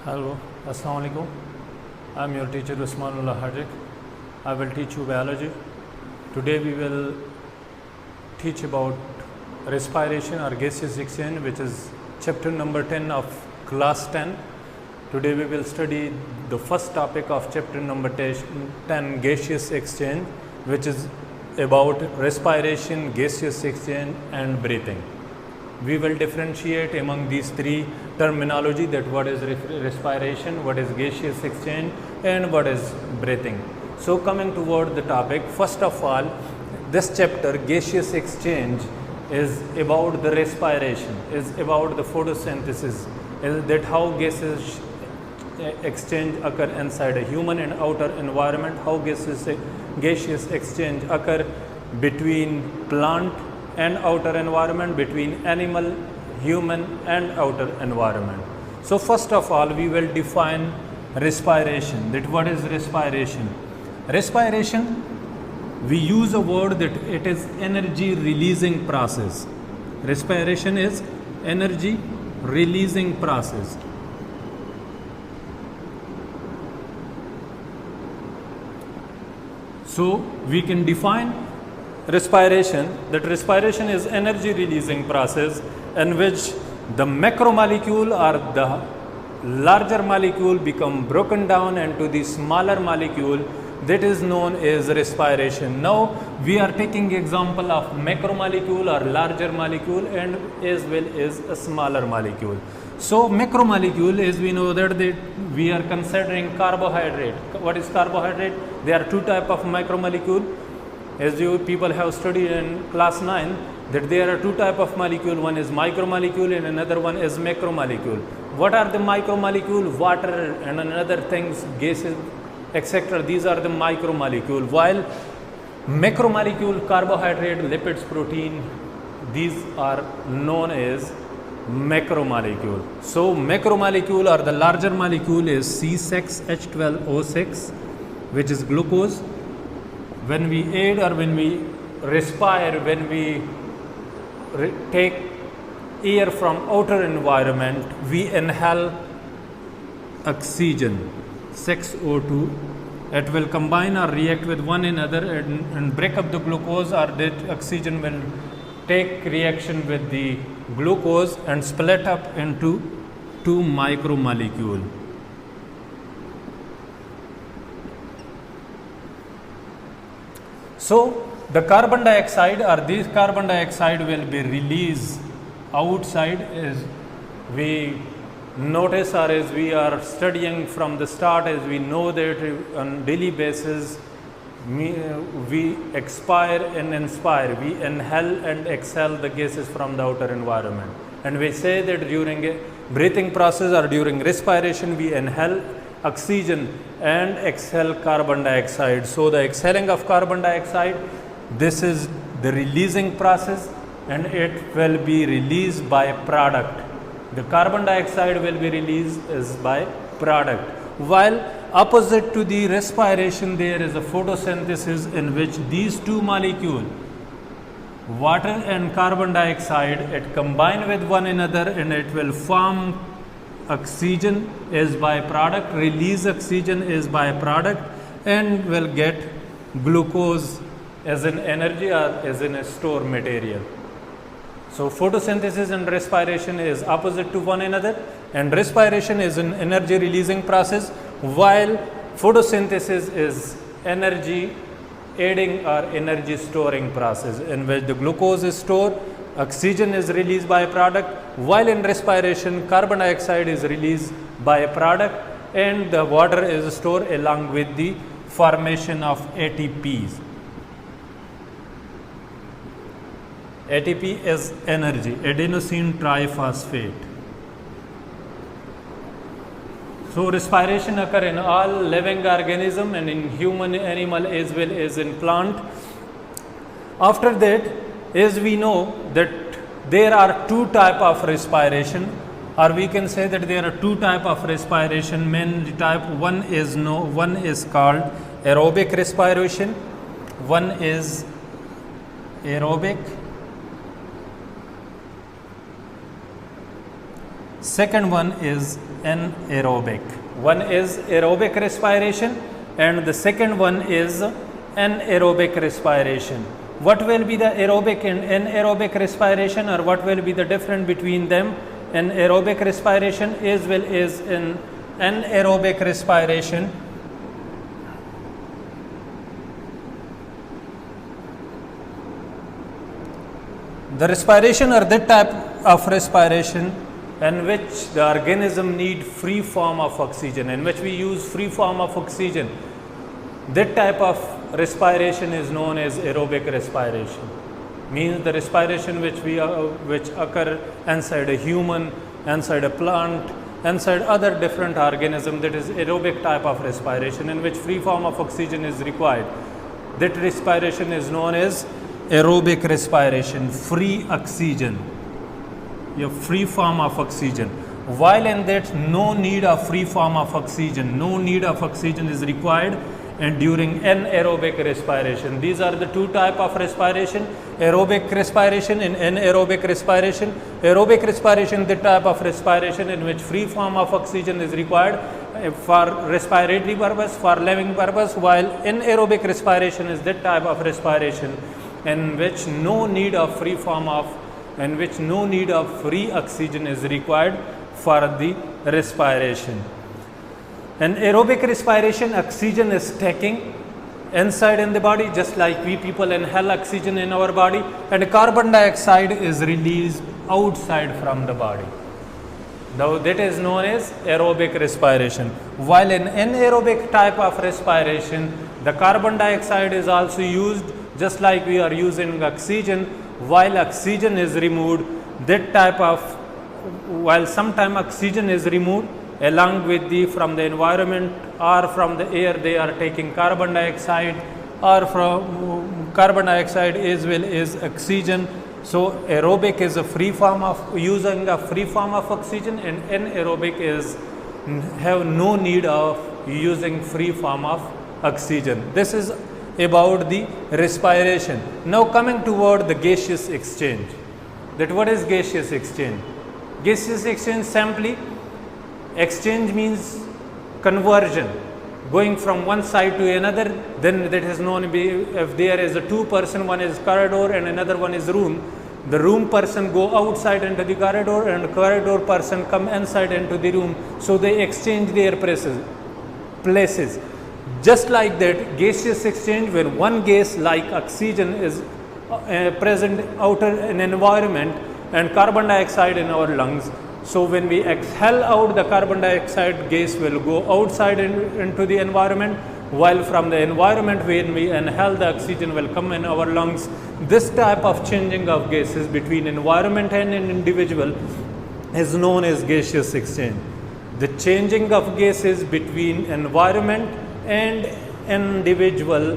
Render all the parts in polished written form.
Hello, Assalamu alaikum. I'm your teacher Usmanullah Matric. I will teach you biology. Today we will teach about respiration or gaseous exchange, which is chapter number 10 of class 10. Today we will study the first topic of chapter number 10, gaseous exchange, which is about respiration, gaseous exchange and breathing. We will differentiate among these three terminology, that what is respiration, what is gaseous exchange and what is breathing. So coming toward the topic, first of all, this chapter gaseous exchange is about the respiration, is about the photosynthesis, is that how gases exchange occur inside a human and outer environment, how gaseous exchange occur between plant and outer environment, between animal, human and outer environment. So first of all, we will define respiration. That what is respiration? Respiration, we use a word that it is energy releasing process. Respiration is energy releasing process. So we can define respiration, that respiration is energy releasing process in which the macromolecule or the larger molecule become broken down into the smaller molecule, that is known as respiration. Now we are taking example of macromolecule or larger molecule and as well as a smaller molecule. So macromolecule, as we know that we are considering carbohydrate. What is carbohydrate? There are two types of macromolecule. As you people have studied in class 9, that there are two types of molecule, one is micromolecule and another one is macromolecule. What are the micromolecule? Water and another things, gases, etc. These are the micromolecule, while macromolecule, carbohydrate, lipids, protein, these are known as macromolecule. So macromolecule or the larger molecule is C6H12O6, which is glucose. When we aid or when we respire, when we take air from outer environment, we inhale oxygen, 6O2. It will combine or react with one another and break up the glucose, or that oxygen will take reaction with the glucose and split up into two micromolecules. So the carbon dioxide or this carbon dioxide will be released outside, as we notice or as we are studying from the start, as we know that on daily basis we expire and inspire, we inhale and exhale the gases from the outer environment, and we say that during a breathing process or during respiration we inhale oxygen and exhale carbon dioxide. So the exhaling of carbon dioxide, this is the releasing process and it will be released by product. The carbon dioxide will be released as by product, while opposite to the respiration there is a photosynthesis in which these two molecules, water and carbon dioxide, it combine with one another and it will form oxygen as byproduct, release oxygen as byproduct, and will get glucose as an energy or as in a store material. So photosynthesis and respiration is opposite to one another, and respiration is an energy releasing process, while photosynthesis is energy aiding or energy storing process, in which the glucose is stored, oxygen is released by a product, while in respiration carbon dioxide is released by a product and the water is stored along with the formation of ATPs. ATP is energy, adenosine triphosphate. So respiration occurs in all living organism and in human, animal as well as in plant. After that, as we know that there are two types of respiration, or we can say that there are two types of respiration. Main type one is called aerobic respiration, one is second one is anaerobic. One is aerobic respiration and the second one is anaerobic respiration. What will be the aerobic and anaerobic respiration, or what will be the difference between them? Anaerobic respiration is in anaerobic respiration the respiration or that type of respiration in which the organism need free form of oxygen, in which we use free form of oxygen. That type of respiration is known as aerobic respiration. Means the respiration which occur inside a human, inside a plant, inside other different organism, that is aerobic type of respiration in which free form of oxygen is required. That respiration is known as aerobic respiration, free oxygen, your free form of oxygen. While in that no need of free form of oxygen, no need of oxygen is required and during anaerobic respiration. These are the two type of respiration, aerobic respiration and anaerobic respiration. Aerobic respiration, the type of respiration in which free form of oxygen is required for respiratory purpose, for living purpose, while anaerobic respiration is that type of respiration in which no need of free form of, in which no need of free oxygen is required for the respiration. In aerobic respiration, oxygen is taking inside in the body, just like we people inhale oxygen in our body, and carbon dioxide is released outside from the body. Now that is known as aerobic respiration. While in anaerobic type of respiration, the carbon dioxide is also used just like we are using oxygen. While oxygen is removed, that type of, while sometime oxygen is removed along with the from the environment or from the air, they are taking carbon dioxide, or from carbon dioxide as well as oxygen. So aerobic is a free form of using a free form of oxygen, and anaerobic is have no need of using free form of oxygen. This is about the respiration. Now coming toward the gaseous exchange. That what is gaseous exchange? Gaseous exchange, simply exchange means conversion, going from one side to another. Then that is known be, if there is a two person, one is corridor and another one is room. The room person go outside into the corridor and corridor person come inside into the room. So they exchange their places. Just like that, gaseous exchange, when one gas like oxygen is present outer in environment and carbon dioxide in our lungs. So when we exhale out, the carbon dioxide gas will go outside into the environment, while from the environment when we inhale, the oxygen will come in our lungs. This type of changing of gases between environment and an individual is known as gaseous exchange. The changing of gases between environment and individual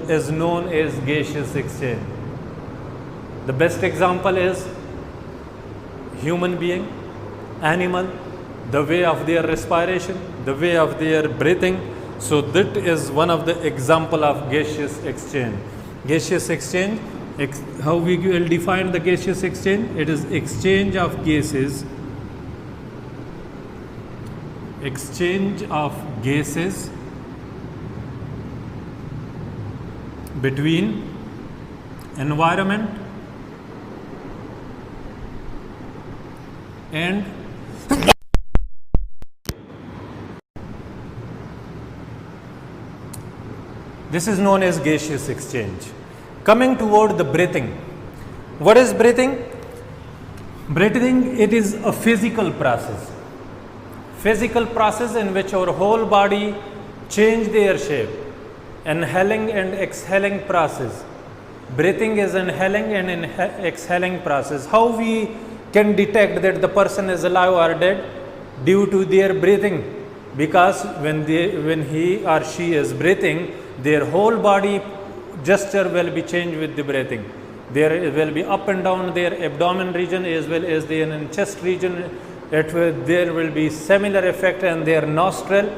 is known as gaseous exchange. The best example is human being, animal, the way of their respiration, the way of their breathing. So that is one of the example of gaseous exchange. Gaseous exchange, how we will define the gaseous exchange? It is exchange of gases, between environment and this is known as gaseous exchange. Coming toward the breathing. What is breathing? Breathing, it is a physical process. Physical process in which our whole body change their shape. Inhaling and exhaling process. Breathing is inhaling and exhaling process. How we can detect that the person is alive or dead? Due to their breathing. Because when he or she is breathing, their whole body gesture will be changed with the breathing. There will be up and down their abdomen region as well as their chest region. There will be similar effect in their nostril,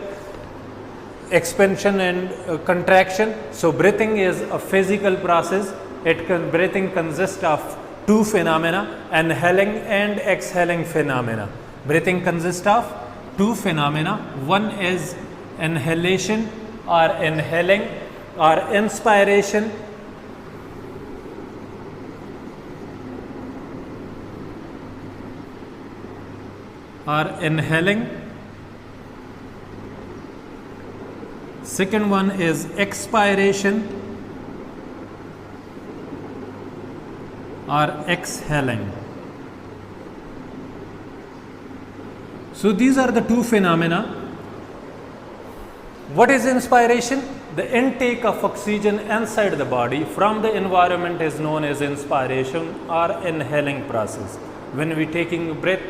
expansion and contraction. So breathing is a physical process. Breathing consists of two phenomena, inhaling and exhaling phenomena. Breathing consists of two phenomena. One is inhalation or inhaling or inspiration, or inhaling. Second one is expiration or exhaling. So these are the two phenomena. What is inspiration? The intake of oxygen inside the body from the environment is known as inspiration or inhaling process. When we taking breath,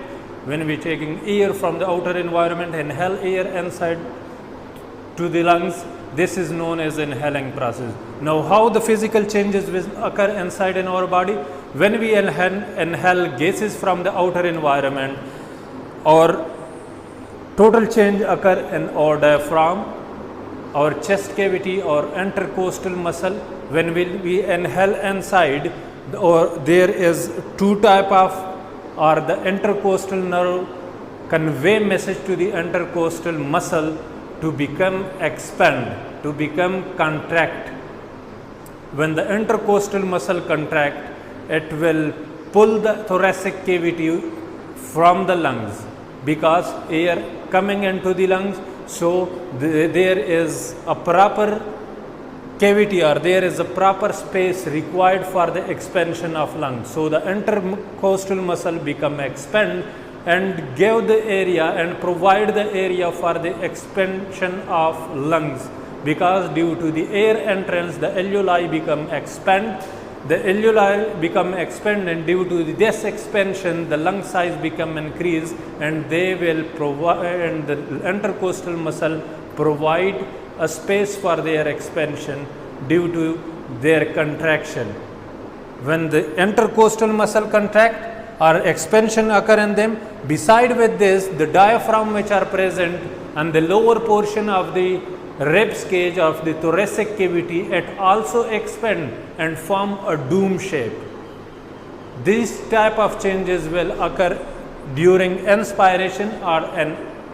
when we taking air from the outer environment, inhale air inside to the lungs, this is known as inhaling process. Now how the physical changes will occur inside in our body? When we inhale gases from the outer environment, or total change occur in our diaphragm, our chest cavity or intercostal muscle. When we inhale inside, or there is two type of, or the intercostal nerve convey message to the intercostal muscle to become expand, to become contract. When the intercostal muscle contract, it will pull the thoracic cavity from the lungs, because air coming into the lungs, so there is a proper cavity, or there is a proper space required for the expansion of lungs. So the intercostal muscle become expand and give the area and provide the area for the expansion of lungs, because due to the air entrance the alveoli become expand, the alveoli become expand, and due to this expansion the lung size become increase, and they will provide, and the intercostal muscle provide a space for their expansion due to their contraction. When the intercostal muscle contract or expansion occur in them, beside with this the diaphragm which are present and the lower portion of the ribs cage of the thoracic cavity, it also expand and form a dome shape. These type of changes will occur during inspiration or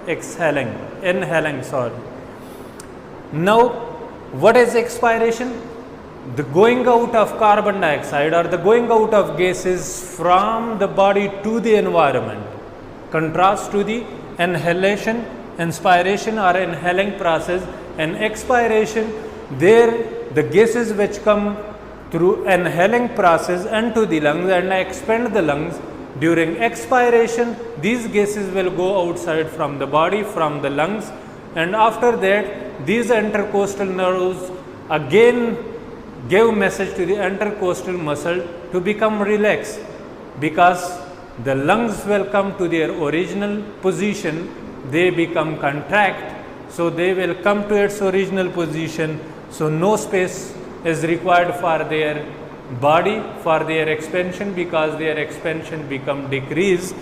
inhaling. Now what is expiration? The going out of carbon dioxide or the going out of gases from the body to the environment, contrast to the inhalation, inspiration or inhaling process. And expiration, there the gases which come through inhaling process into the lungs and expand the lungs. During expiration, these gases will go outside from the body, from the lungs, and after that these intercostal nerves again give message to the intercostal muscle to become relaxed, because the lungs will come to their original position, they become contract, so they will come to its original position, so no space is required for their body for their expansion, because their expansion become decreased.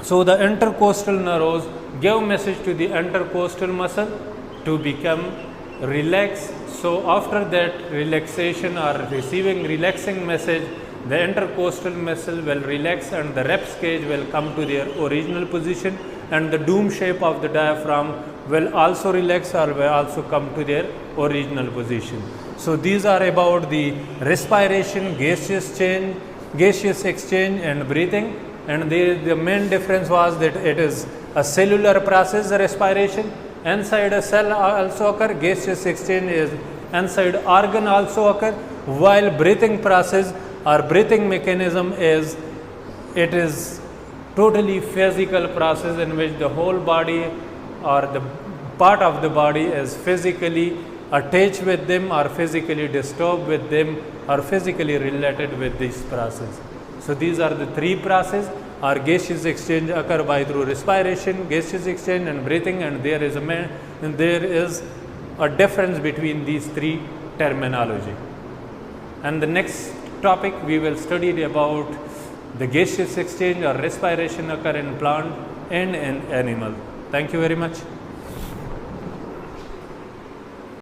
So the intercostal nerves give message to the intercostal muscle to become relaxed. So after that relaxation or receiving relaxing message, the intercostal muscle will relax and the ribs cage will come to their original position, and the dome shape of the diaphragm will also relax or will also come to their original position. So these are about the respiration, gaseous exchange and breathing, and the main difference was that it is a cellular process, the respiration. Inside a cell also occur, gaseous exchange is inside organ also occur, while breathing process or breathing mechanism is, it is totally physical process in which the whole body or the part of the body is physically attached with them or physically disturbed with them or physically related with this process. So these are the three processes. Or gaseous exchange occur by through respiration, gaseous exchange and breathing, and there is a difference between these three terminology. And the next topic we will study about the gaseous exchange or respiration occur in plant and in animal. Thank you very much.